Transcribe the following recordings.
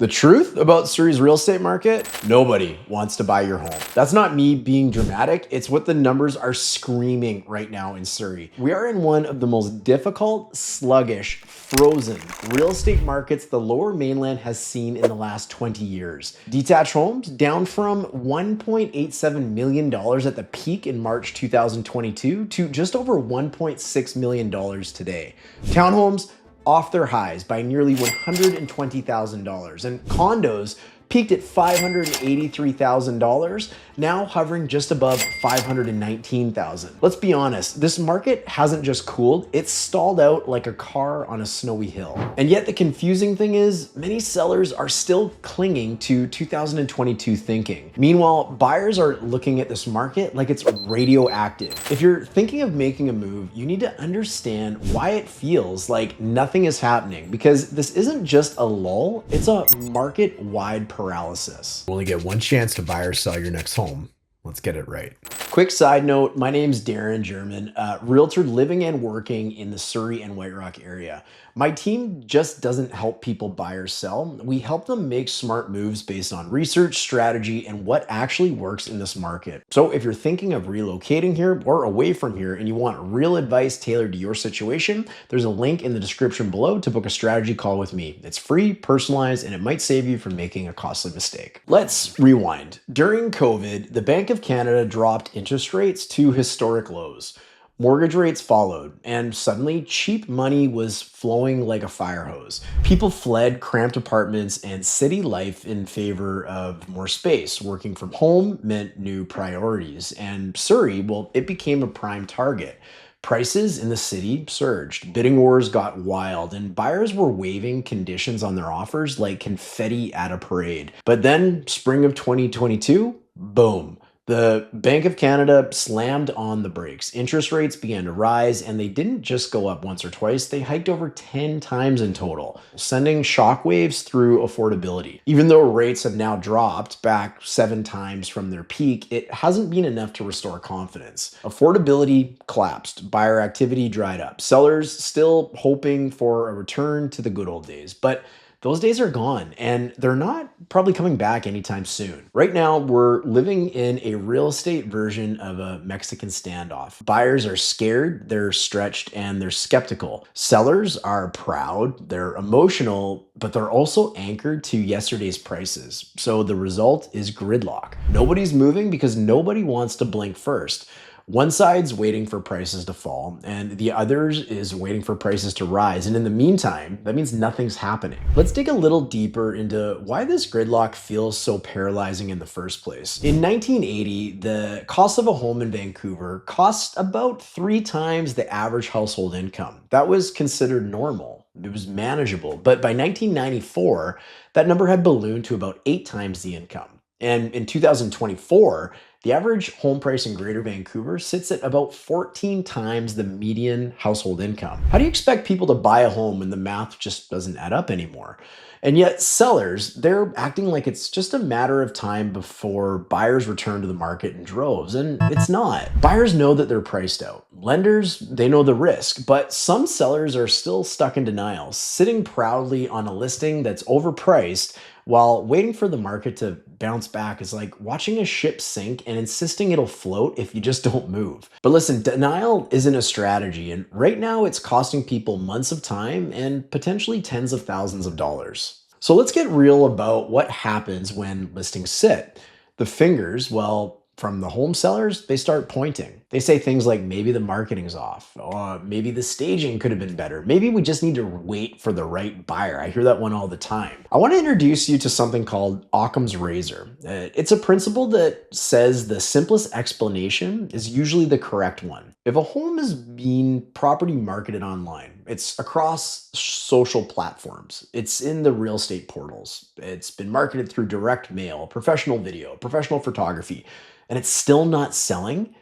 The truth about Surrey's real estate market, nobody wants to buy your home. That's not me being dramatic. It's what the numbers are screaming right now in Surrey. We are in one of the most difficult, sluggish, frozen real estate markets the lower mainland has seen in the last 20 years. Detached homes down from $1.87 million at the peak in March 2022 to just over $1.6 million today. Townhomes off their highs by nearly $120,000, and condos peaked at $583,000, now hovering just above $519,000. Let's be honest, this market hasn't just cooled, it's stalled out like a car on a snowy hill. And yet the confusing thing is, many sellers are still clinging to 2022 thinking. Meanwhile, buyers are looking at this market like it's radioactive. If you're thinking of making a move, you need to understand why it feels like nothing is happening, because this isn't just a lull, it's a market-wide paralysis. You only get one chance to buy or sell your next home. Let's get it right. Quick side note, my name's Darren German, realtor living and working in the Surrey and White Rock area. My team just doesn't help people buy or sell. We help them make smart moves based on research, strategy, and what actually works in this market. So if you're thinking of relocating here or away from here and you want real advice tailored to your situation, there's a link in the description below to book a strategy call with me. It's free, personalized, and it might save you from making a costly mistake. Let's rewind. During COVID, the Bank of Canada dropped interest rates to historic lows. Mortgage rates followed, and suddenly cheap money was flowing like a fire hose. People fled cramped apartments and city life in favor of more space. Working from home meant new priorities, and Surrey, well, it became a prime target. Prices in the city surged, bidding wars got wild, and buyers were waiving conditions on their offers like confetti at a parade. But then, spring of 2022, boom. The Bank of Canada slammed on the brakes. Interest rates began to rise, and they didn't just go up once or twice, they hiked over 10 times in total, sending shockwaves through affordability. Even though rates have now dropped back 7 times from their peak, it hasn't been enough to restore confidence. Affordability collapsed, buyer activity dried up, sellers still hoping for a return to the good old days. But those days are gone, and they're not probably coming back anytime soon. Right now, we're living in a real estate version of a Mexican standoff. Buyers are scared, they're stretched, and they're skeptical. Sellers are proud, they're emotional, but they're also anchored to yesterday's prices. So the result is gridlock. Nobody's moving because nobody wants to blink first. One side's waiting for prices to fall, and the other is waiting for prices to rise. And in the meantime, that means nothing's happening. Let's dig a little deeper into why this gridlock feels so paralyzing in the first place. In 1980, the cost of a home in Vancouver cost about 3 times the average household income. That was considered normal. It was manageable. But by 1994, that number had ballooned to about 8 times the income. And in 2024, the average home price in Greater Vancouver sits at about 14 times the median household income. How do you expect people to buy a home when the math just doesn't add up anymore? And yet sellers, they're acting like it's just a matter of time before buyers return to the market in droves, and it's not. Buyers know that they're priced out. Lenders, they know the risk, but some sellers are still stuck in denial, sitting proudly on a listing that's overpriced while waiting for the market to bounce back is like watching a ship sink and insisting it'll float if you just don't move. But listen, denial isn't a strategy, and right now it's costing people months of time and potentially tens of thousands of dollars. So let's get real about what happens when listings sit. The fingers, well, from the home sellers, they start pointing. They say things like, maybe the marketing's off, or maybe the staging could have been better. Maybe we just need to wait for the right buyer. I hear that one all the time. I want to introduce you to something called Occam's razor. It's a principle that says the simplest explanation is usually the correct one. If a home is being property marketed online, it's across social platforms, it's in the real estate portals, it's been marketed through direct mail, professional video, professional photography, and it's still not selling,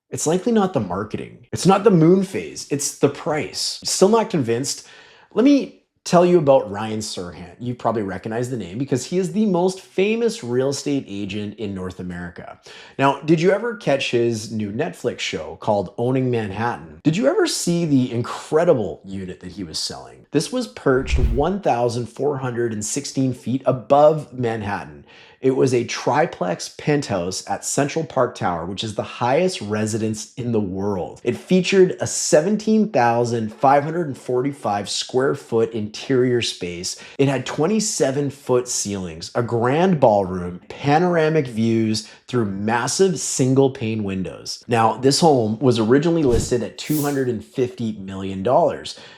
it's likely not the marketing. It's not the moon phase, it's the price. Still not convinced? Let me tell you about Ryan Serhant. You probably recognize the name because he is the most famous real estate agent in North America. Now, did you ever catch his new Netflix show called Owning Manhattan? Did you ever see the incredible unit that he was selling? This was perched 1,416 feet above Manhattan. It was a triplex penthouse at Central Park Tower, which is the highest residence in the world. It featured a 17,545 square foot interior space. It had 27-foot ceilings, a grand ballroom, panoramic views through massive single pane windows. Now, this home was originally listed at $250 million,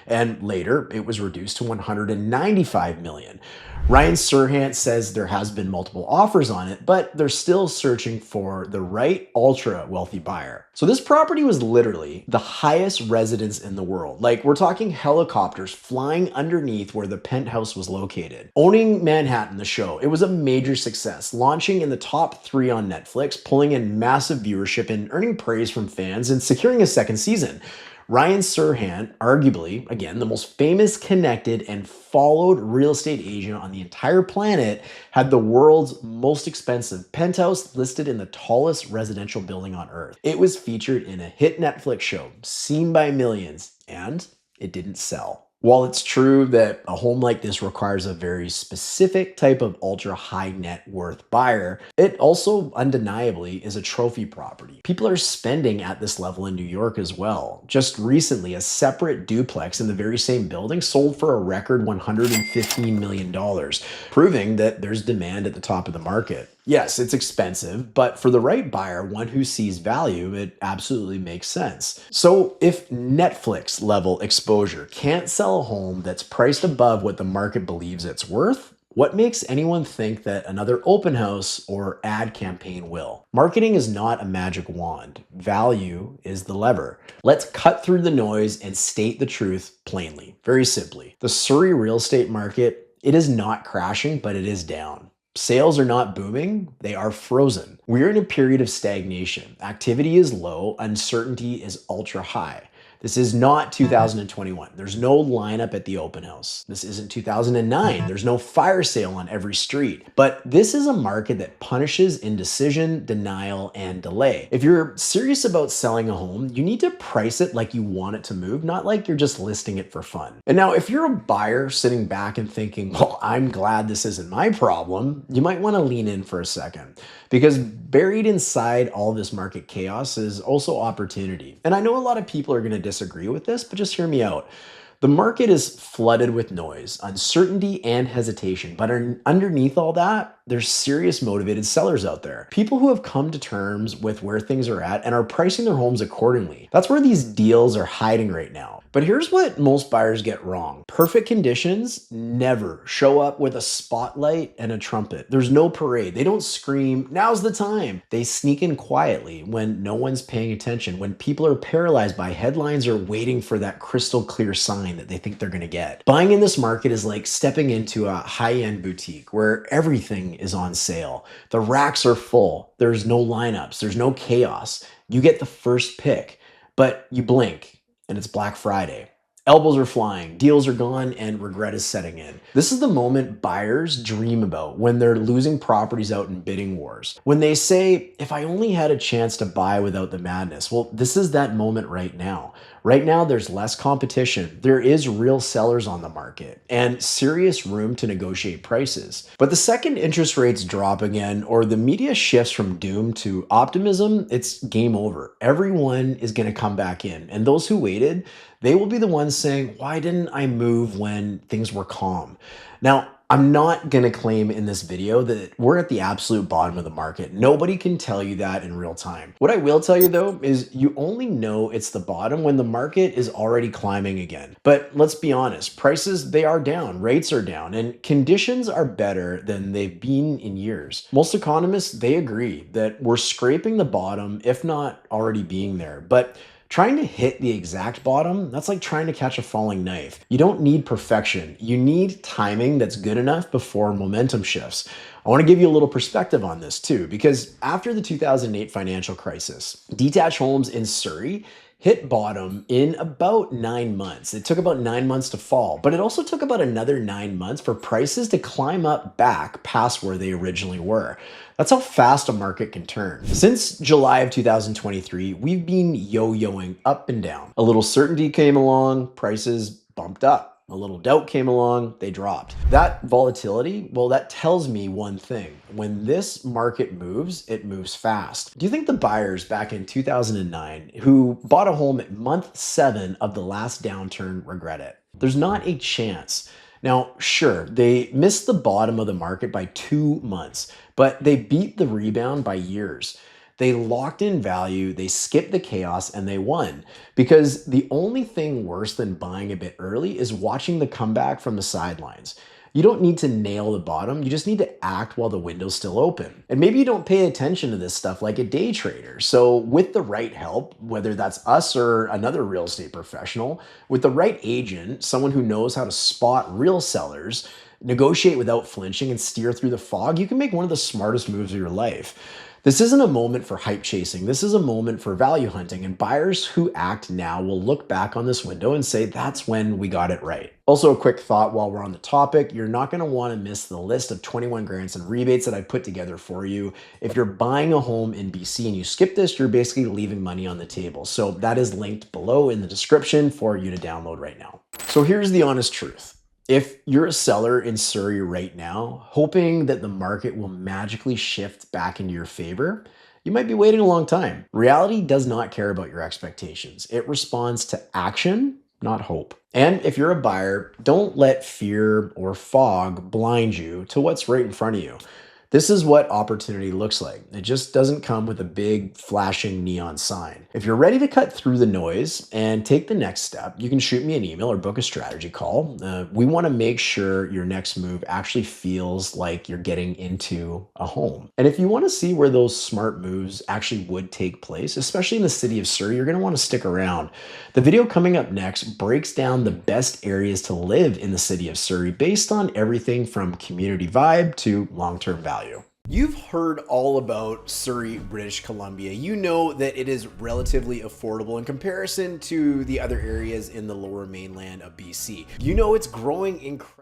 and later it was reduced to $195 million. Ryan Serhant says there has been multiple offers on it, but they're still searching for the right ultra wealthy buyer. So this property was literally the highest residence in the world. Like, we're talking helicopters flying underneath where the penthouse was located. Owning Manhattan, the show, it was a major success, launching in the top 3 on Netflix, pulling in massive viewership and earning praise from fans and securing a second season. Ryan Serhant, arguably, again, the most famous, connected, and followed real estate agent on the entire planet, had the world's most expensive penthouse listed in the tallest residential building on earth. It was featured in a hit Netflix show, seen by millions, and it didn't sell. While it's true that a home like this requires a very specific type of ultra high net worth buyer, it also undeniably is a trophy property. People are spending at this level in New York as well. Just recently, a separate duplex in the very same building sold for a record $115 million, proving that there's demand at the top of the market. Yes, it's expensive, but for the right buyer, one who sees value, it absolutely makes sense. So if Netflix level exposure can't sell a home that's priced above what the market believes it's worth, what makes anyone think that another open house or ad campaign will? Marketing is not a magic wand. Value is the lever. Let's cut through the noise and state the truth plainly, very simply. The Surrey real estate market, it is not crashing, but it is down. Sales are not booming, they are frozen. We're in a period of stagnation. Activity is low, uncertainty is ultra high. This is not 2021. There's no lineup at the open house. This isn't 2009. There's no fire sale on every street. But this is a market that punishes indecision, denial, and delay. If you're serious about selling a home, you need to price it like you want it to move, not like you're just listing it for fun. And now, if you're a buyer sitting back and thinking, well, I'm glad this isn't my problem, you might want to lean in for a second. Because buried inside all this market chaos is also opportunity. And I know a lot of people are going to disagree with this, but just hear me out. The market is flooded with noise, uncertainty, and hesitation, but underneath all that, there's serious motivated sellers out there. People who have come to terms with where things are at and are pricing their homes accordingly. That's where these deals are hiding right now. But here's what most buyers get wrong. Perfect conditions never show up with a spotlight and a trumpet. There's no parade. They don't scream, now's the time. They sneak in quietly when no one's paying attention, when people are paralyzed by headlines or waiting for that crystal clear sign that they think they're gonna get. Buying in this market is like stepping into a high-end boutique where everything is on sale. The racks are full. There's no lineups. There's no chaos. You get the first pick, but you blink and it's Black Friday. Elbows are flying, deals are gone, and regret is setting in. This is the moment buyers dream about when they're losing properties out in bidding wars. When they say, if I only had a chance to buy without the madness, well, this is that moment right now. Right now, there's less competition. There is real sellers on the market and serious room to negotiate prices. But the second interest rates drop again, or the media shifts from doom to optimism, it's game over. Everyone is going to come back in. And those who waited, they will be the ones saying, why didn't I move when things were calm? Now, I'm not going to claim in this video that we're at the absolute bottom of the market. Nobody can tell you that in real time. What I will tell you though is you only know it's the bottom when the market is already climbing again. But let's be honest, prices, they are down, rates are down, and conditions are better than they've been in years. Most economists, they agree that we're scraping the bottom, if not already being there. But trying to hit the exact bottom, that's like trying to catch a falling knife. You don't need perfection. You need timing that's good enough before momentum shifts. I want to give you a little perspective on this too, because after the 2008 financial crisis, Detached Homes in Surrey hit bottom in about 9 months. It took about 9 months to fall, but it also took about another 9 months for prices to climb up back past where they originally were. That's how fast a market can turn. Since July of 2023, we've been yo-yoing up and down. A little certainty came along, prices bumped up. A little doubt came along, they dropped. That volatility, well, that tells me one thing. When this market moves, it moves fast. Do you think the buyers back in 2009 who bought a home at month 7 of the last downturn regret it? There's not a chance. Now, sure, they missed the bottom of the market by 2 months, but they beat the rebound by years. They locked in value, they skipped the chaos, and they won. Because the only thing worse than buying a bit early is watching the comeback from the sidelines. You don't need to nail the bottom, you just need to act while the window's still open. And maybe you don't pay attention to this stuff like a day trader. So with the right help, whether that's us or another real estate professional, with the right agent, someone who knows how to spot real sellers, negotiate without flinching, and steer through the fog, you can make one of the smartest moves of your life. This isn't a moment for hype chasing. This is a moment for value hunting, and buyers who act now will look back on this window and say, that's when we got it right. Also, a quick thought while we're on the topic, you're not gonna wanna miss the list of 21 grants and rebates that I put together for you. If you're buying a home in BC and you skip this, you're basically leaving money on the table. So that is linked below in the description for you to download right now. So here's the honest truth. If you're a seller in Surrey right now, hoping that the market will magically shift back into your favor, you might be waiting a long time. Reality does not care about your expectations. It responds to action, not hope. And if you're a buyer, don't let fear or fog blind you to what's right in front of you. This is what opportunity looks like. It just doesn't come with a big flashing neon sign. If you're ready to cut through the noise and take the next step, you can shoot me an email or book a strategy call. We want to make sure your next move actually feels like you're getting into a home. And if you want to see where those smart moves actually would take place, especially in the city of Surrey, you're going to want to stick around. The video coming up next breaks down the best areas to live in the city of Surrey based on everything from community vibe to long-term value. You've heard all about Surrey, British Columbia. You know that it is relatively affordable in comparison to the other areas in the lower mainland of BC. You know it's growing incredibly